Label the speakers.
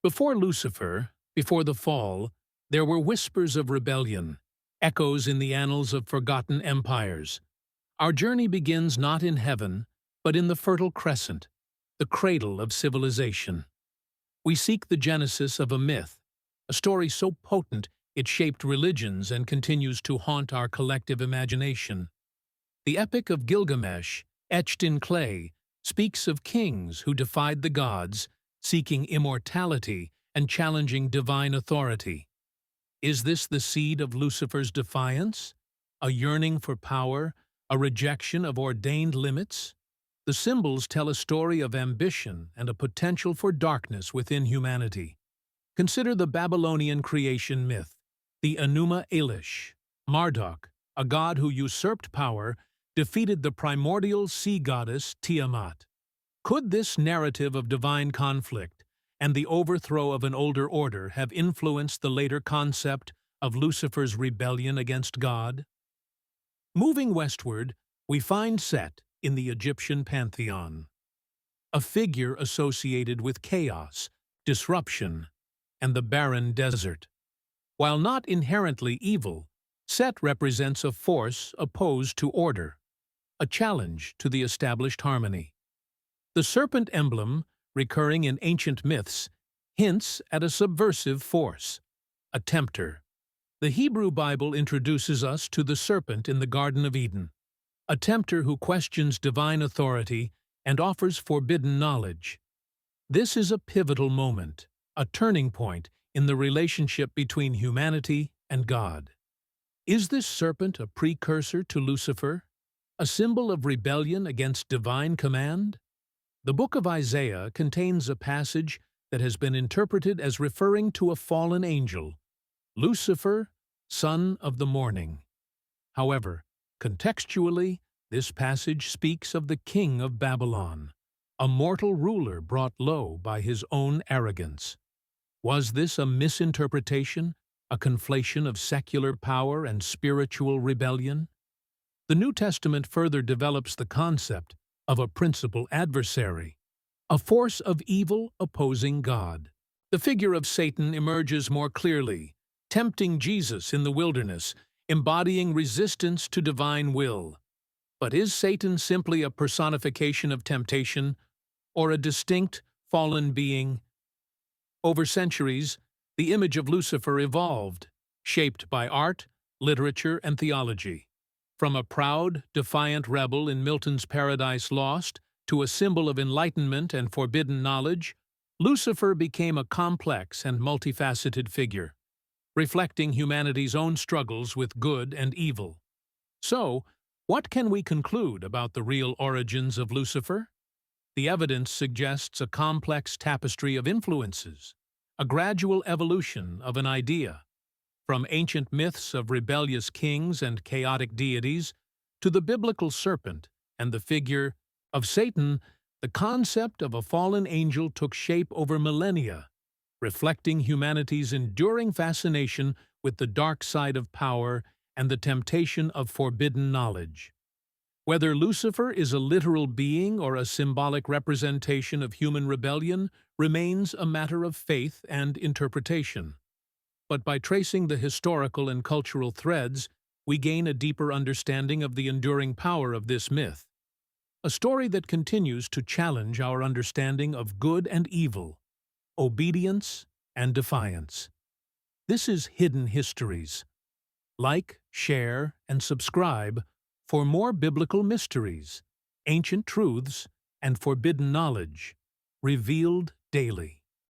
Speaker 1: Before Lucifer, before the fall, there were whispers of rebellion, echoes in the annals of forgotten empires. Our journey begins not in heaven, but in the Fertile Crescent, the cradle of civilization. We seek the genesis of a myth, a story so potent it shaped religions and continues to haunt our collective imagination. The Epic of Gilgamesh, etched in clay, speaks of kings who defied the gods, seeking immortality and challenging divine authority. Is this the seed of Lucifer's defiance? A yearning for power, a rejection of ordained limits? The symbols tell a story of ambition and a potential for darkness within humanity. Consider the Babylonian creation myth, the Enuma Elish. Marduk, a god who usurped power, defeated the primordial sea goddess Tiamat. Could this narrative of divine conflict and the overthrow of an older order have influenced the later concept of Lucifer's rebellion against God? Moving westward, we find Set in the Egyptian pantheon, a figure associated with chaos, disruption, and the barren desert. While not inherently evil, Set represents a force opposed to order, a challenge to the established harmony. The serpent emblem, recurring in ancient myths, hints at a subversive force, a tempter. The Hebrew Bible introduces us to the serpent in the Garden of Eden, a tempter who questions divine authority and offers forbidden knowledge. This is a pivotal moment, a turning point in the relationship between humanity and God. Is this serpent a precursor to Lucifer, a symbol of rebellion against divine command? The book of Isaiah contains a passage that has been interpreted as referring to a fallen angel, Lucifer, son of the morning. However, contextually, this passage speaks of the king of Babylon, a mortal ruler brought low by his own arrogance. Was this a misinterpretation, a conflation of secular power and spiritual rebellion? The New Testament further develops the concept of a principal adversary, a force of evil opposing God. The figure of Satan emerges more clearly, tempting Jesus in the wilderness, embodying resistance to divine will. But is Satan simply a personification of temptation, or a distinct, fallen being? Over centuries, the image of Lucifer evolved, shaped by art, literature, and theology. From a proud, defiant rebel in Milton's Paradise Lost to a symbol of enlightenment and forbidden knowledge, Lucifer became a complex and multifaceted figure, reflecting humanity's own struggles with good and evil. So, what can we conclude about the real origins of Lucifer? The evidence suggests a complex tapestry of influences, a gradual evolution of an idea, from ancient myths of rebellious kings and chaotic deities to the biblical serpent and the figure of Satan. The concept of a fallen angel took shape over millennia, reflecting humanity's enduring fascination with the dark side of power and the temptation of forbidden knowledge. Whether Lucifer is a literal being or a symbolic representation of human rebellion remains a matter of faith and interpretation. But by tracing the historical and cultural threads, we gain a deeper understanding of the enduring power of this myth, a story that continues to challenge our understanding of good and evil, obedience and defiance. This is Hidden Histories. Like, share, and subscribe for more biblical mysteries, ancient truths, and forbidden knowledge revealed daily.